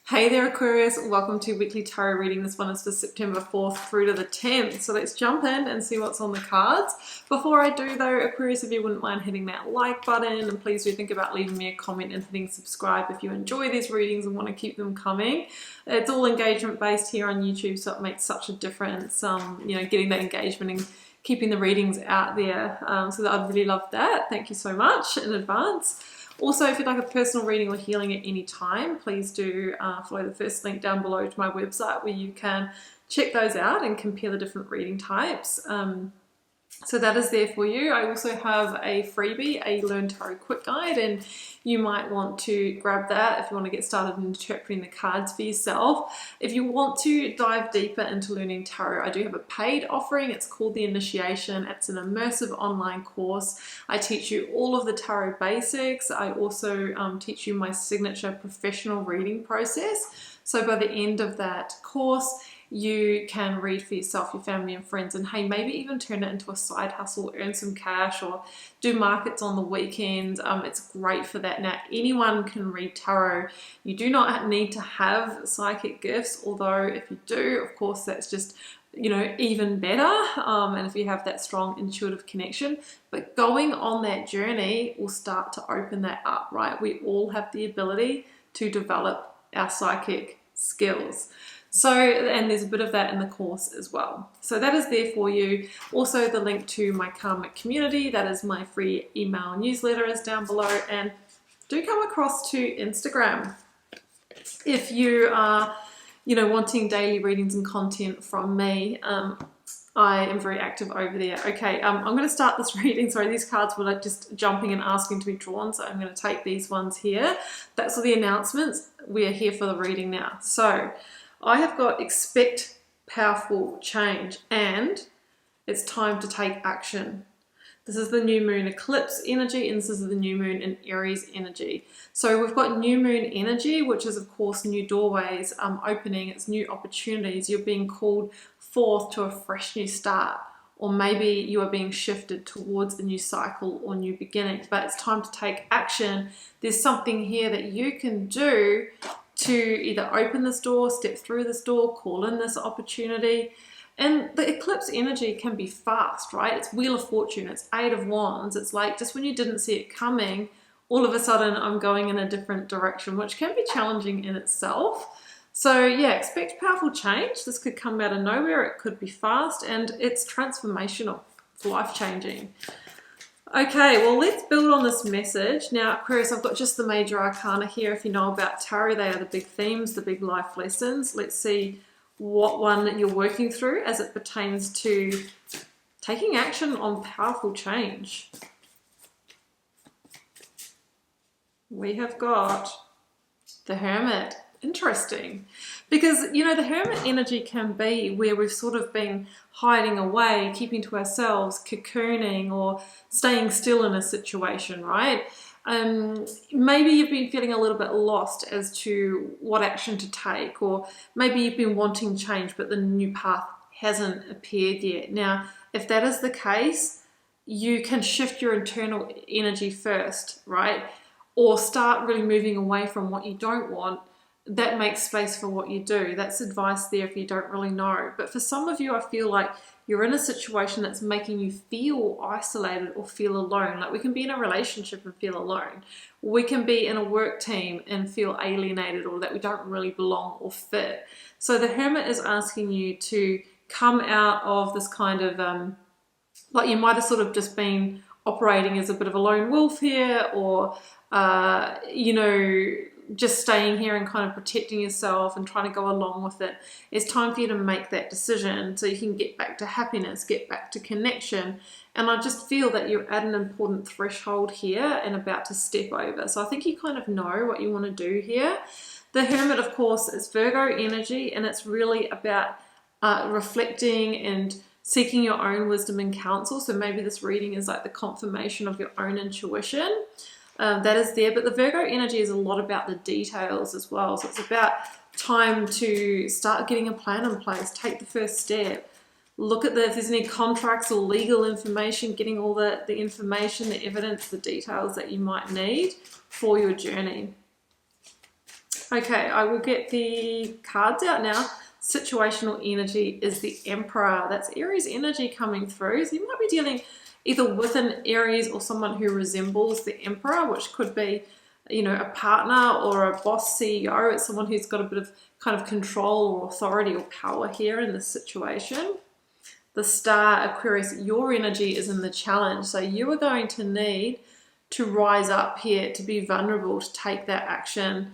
Hey there Aquarius, welcome to weekly tarot reading. This one is for September 4th through to the 10th. So let's jump in and see what's on the cards. Before I do though, Aquarius, if you wouldn't mind hitting that like button, and please do think about leaving me a comment and hitting subscribe if you enjoy these readings and want to keep them coming. It's all engagement based here on YouTube, so it makes such a difference, getting that engagement and keeping the readings out there. So I'd really love that. Thank you so much in advance. Also, if you'd like a personal reading or healing at any time, please do follow the first link down below to my website where you can check those out and compare the different reading types. So that is there for you. I also have a freebie, a Learn Tarot Quick Guide, and you might want to grab that if you want to get started in interpreting the cards for yourself. If you want to dive deeper into learning tarot, I do have a paid offering. It's called The Initiation. It's an immersive online course. I teach you all of the tarot basics. I also teach you my signature professional reading process. So by the end of that course, you can read for yourself, your family and friends, and hey, maybe even turn it into a side hustle, earn some cash, or do markets on the weekends. It's great for that. Now, anyone can read tarot. You do not need to have psychic gifts, although if you do, of course, that's just even better, and if you have that strong intuitive connection. But going on that journey will start to open that up, right? We all have the ability to develop our psychic skills. So, and there's a bit of that in the course as well. So that is there for you. Also, the link to my karmic community, that is my free email newsletter, is down below. And do come across to Instagram if you are, wanting daily readings and content from me. I am very active over there. Okay, I'm going to start this reading. Sorry, these cards were like just jumping and asking to be drawn, so I'm going to take these ones here. That's all the announcements. We are here for the reading now. So I have got expect powerful change and it's time to take action. This is the new moon eclipse energy, and this is the new moon in Aries energy. So we've got new moon energy, which is of course new doorways opening, it's new opportunities. You're being called forth to a fresh new start, or maybe you are being shifted towards a new cycle or new beginning, but it's time to take action. There's something here that you can do to either open this door, step through this door, call in this opportunity. And the eclipse energy can be fast, right? It's Wheel of Fortune, it's Eight of Wands. It's like just when you didn't see it coming, all of a sudden I'm going in a different direction, which can be challenging in itself. So yeah, expect powerful change. This could come out of nowhere, it could be fast, and it's transformational, it's life-changing. Okay, well, let's build on this message. Now, Aquarius, I've got just the major arcana here. If you know about tarot, they are the big themes, the big life lessons. Let's see what one you're working through as it pertains to taking action on powerful change. We have got the Hermit. Interesting, because the Hermit energy can be where we've sort of been hiding away, keeping to ourselves, cocooning, or staying still in a situation, right? Maybe you've been feeling a little bit lost as to what action to take, or maybe you've been wanting change but the new path hasn't appeared yet. Now, if that is the case, you can shift your internal energy first, right? Or start really moving away from what you don't want. That makes space for what you do. That's advice there if you don't really know. But for some of you, I feel like you're in a situation that's making you feel isolated or feel alone. Like we can be in a relationship and feel alone. We can be in a work team and feel alienated, or that we don't really belong or fit. So the Hermit is asking you to come out of this kind of, like you might have sort of just been operating as a bit of a lone wolf here, or, just staying here and kind of protecting yourself and trying to go along with it. It's time for you to make that decision so you can get back to happiness, get back to connection. And I just feel that you're at an important threshold here and about to step over. So I think you kind of know what you want to do here. The Hermit, of course, is Virgo energy, and it's really about reflecting and seeking your own wisdom and counsel. So maybe this reading is like the confirmation of your own intuition. That is there, but the Virgo energy is a lot about the details as well. So it's about time to start getting a plan in place, take the first step, look at if there's any contracts or legal information, getting all the information, the evidence, the details that you might need for your journey. Okay, I will get the cards out now. Situational energy is the Emperor. That's Aries energy coming through. So you might be dealing either with an Aries or someone who resembles the Emperor, which could be, you know, a partner or a boss CEO. It's someone who's got a bit of kind of control or authority or power here in this situation. The Star, Aquarius, your energy is in the challenge. So you are going to need to rise up here, to be vulnerable, to take that action.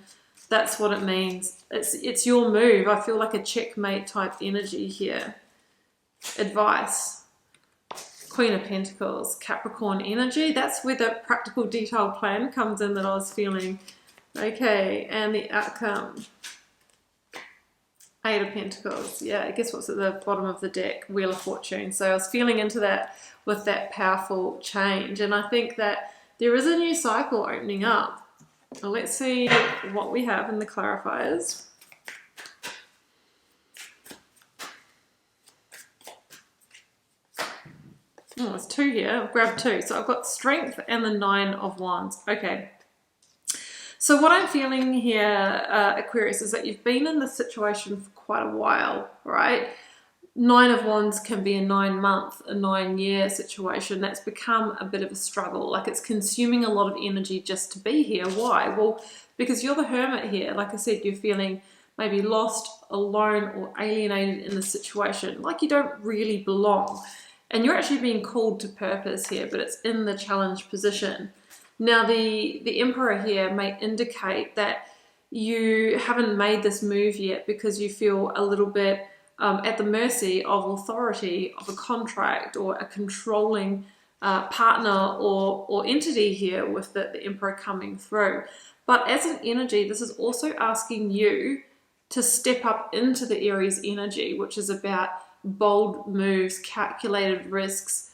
That's what it means. It's your move. I feel like a checkmate type energy here. Advice. Queen of Pentacles, Capricorn energy. That's where the practical detailed plan comes in that I was feeling. Okay, and the outcome. Eight of Pentacles. Yeah, guess what's at the bottom of the deck? Wheel of Fortune. So I was feeling into that with that powerful change. And I think that there is a new cycle opening up. Well, let's see what we have in the clarifiers. Oh, it's two here. I've grabbed two. So I've got Strength and the Nine of Wands. Okay. So what I'm feeling here, Aquarius, is that you've been in this situation for quite a while, right? Nine of Wands can be a 9-month, a 9-year situation. That's become a bit of a struggle. Like it's consuming a lot of energy just to be here. Why? Well, because you're the Hermit here. Like I said, you're feeling maybe lost, alone, or alienated in the situation. Like you don't really belong. And you're actually being called to purpose here, but it's in the challenge position. Now, the Emperor here may indicate that you haven't made this move yet because you feel a little bit at the mercy of authority, of a contract or a controlling partner or entity here with the Emperor coming through. But as an energy, this is also asking you to step up into the Aries energy, which is about bold moves, calculated risks,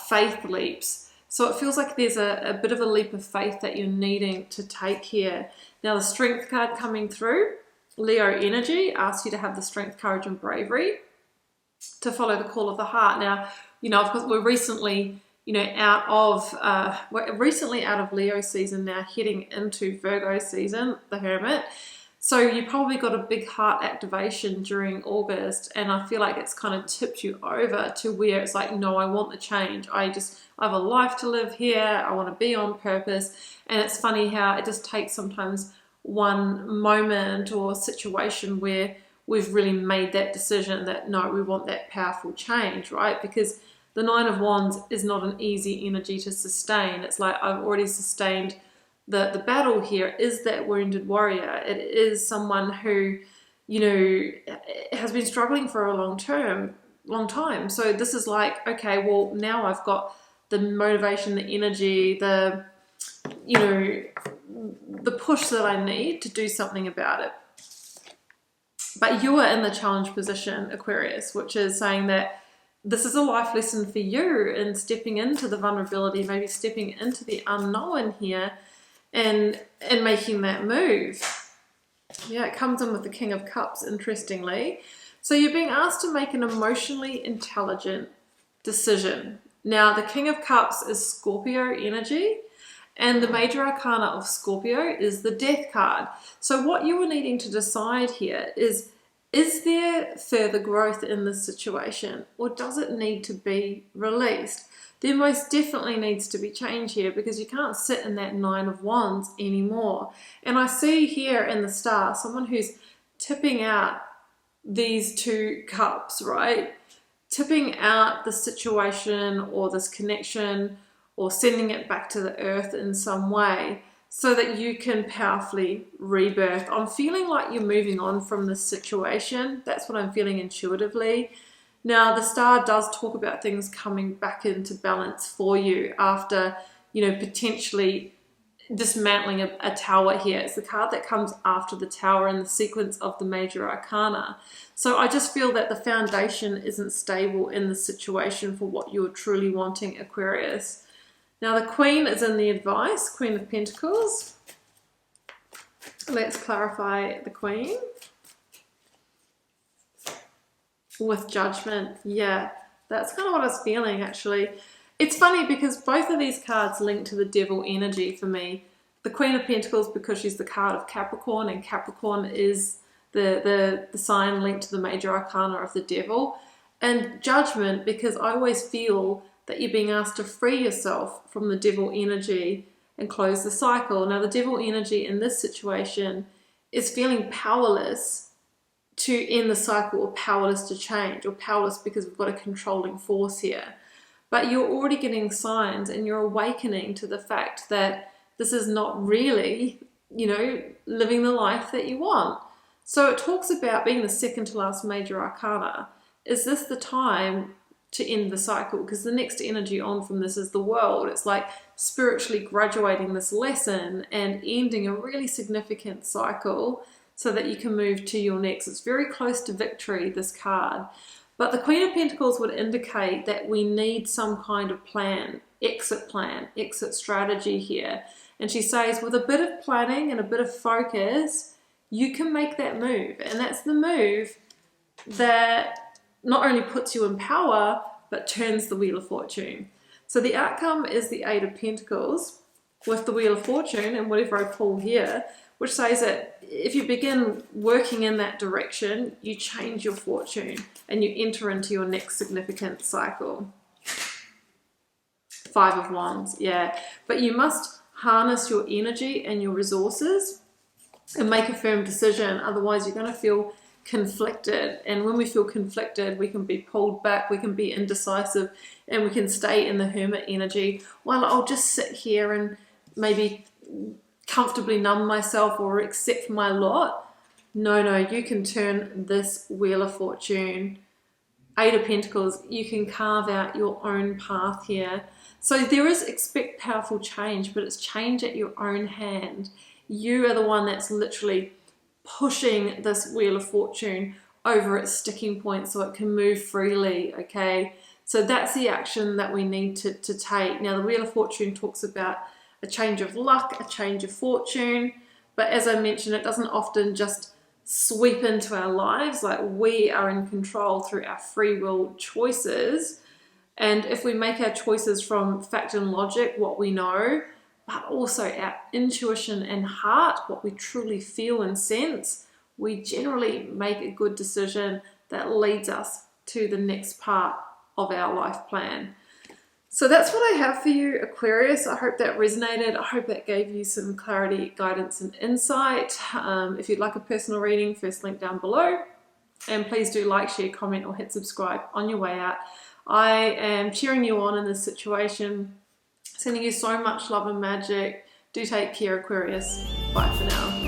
faith leaps. So it feels like there's a bit of a leap of faith that you're needing to take here. Now the Strength card coming through, Leo energy, asks you to have the strength, courage, and bravery to follow the call of the heart. Now, you know, of course, we're recently, you know, out of Leo season now, heading into Virgo season, the Hermit. So you probably got a big heart activation during August, and I feel like it's kind of tipped you over to where it's like, no, I want the change. I have a life to live here. I want to be on purpose. And it's funny how it just takes sometimes one moment or situation where we've really made that decision that, no, we want that powerful change, right? Because the Nine of Wands is not an easy energy to sustain. It's like I've already sustained the battle here. Is that wounded warrior. It is someone who, you know, has been struggling for a long time. So this is like, okay, well, now I've got the motivation, the energy, the, you know, the push that I need to do something about it. But you are in the challenge position, Aquarius, which is saying that this is a life lesson for you in stepping into the vulnerability, maybe stepping into the unknown here and making that move. Yeah, it comes in with the King of Cups, interestingly. So you're being asked to make an emotionally intelligent decision. Now, the King of Cups is Scorpio energy, and the major arcana of Scorpio is the Death card. So what you are needing to decide here is there further growth in this situation, or does it need to be released? There most definitely needs to be change here, because you can't sit in that Nine of Wands anymore. And I see here in the Star someone who's tipping out these two cups, right? Tipping out the situation or this connection, or sending it back to the earth in some way so that you can powerfully rebirth. I'm feeling like you're moving on from this situation. That's what I'm feeling intuitively. Now, the Star does talk about things coming back into balance for you after, you know, potentially dismantling a tower here. It's the card that comes after the Tower in the sequence of the major arcana. So I just feel that the foundation isn't stable in the situation for what you're truly wanting, Aquarius. Now the Queen is in the advice, Queen of Pentacles. Let's clarify the Queen. With Judgment. Yeah, that's kind of what I was feeling, actually. It's funny because both of these cards link to the Devil energy for me. The Queen of Pentacles, because she's the card of Capricorn, and Capricorn is the sign linked to the major arcana of the devil. And Judgment, because I always feel that you're being asked to free yourself from the devil energy and close the cycle. Now, the devil energy in this situation is feeling powerless to end the cycle, or powerless to change, or powerless because we've got a controlling force here. But you're already getting signs, and you're awakening to the fact that this is not really, you know, living the life that you want. So it talks about being the second to last major arcana. Is this the time to end the cycle? Because the next energy on from this is the World. It's like spiritually graduating this lesson and ending a really significant cycle so that you can move to your next. It's very close to victory, this card. But the Queen of Pentacles would indicate that we need some kind of plan, exit strategy here. And she says, with a bit of planning and a bit of focus, you can make that move. And that's the move that not only puts you in power, but turns the Wheel of Fortune. So the outcome is the Eight of Pentacles with the Wheel of Fortune and whatever I pull here, which says that if you begin working in that direction, you change your fortune and you enter into your next significant cycle. Five of Wands, yeah. But you must harness your energy and your resources and make a firm decision. Otherwise, you're going to feel conflicted. And when we feel conflicted, we can be pulled back, we can be indecisive, and we can stay in the hermit energy. Well, I'll just sit here and maybe comfortably numb myself or accept my lot. No, you can turn this Wheel of Fortune, Eight of Pentacles, you can carve out your own path here. So there is, expect powerful change, but it's change at your own hand. You are the one that's literally pushing this Wheel of Fortune over its sticking point so it can move freely, okay? So that's the action that we need to take. Now, the Wheel of Fortune talks about a change of luck, a change of fortune, but as I mentioned, it doesn't often just sweep into our lives. Like, we are in control through our free will choices. And if we make our choices from fact and logic, what we know, but also our intuition and heart, what we truly feel and sense, we generally make a good decision that leads us to the next part of our life plan. So that's what I have for you, Aquarius. I hope that resonated. I hope that gave you some clarity, guidance, and insight. If you'd like a personal reading, first link down below. And please do like, share, comment, or hit subscribe on your way out. I am cheering you on in this situation. Sending you so much love and magic. Do take care, Aquarius. Bye for now.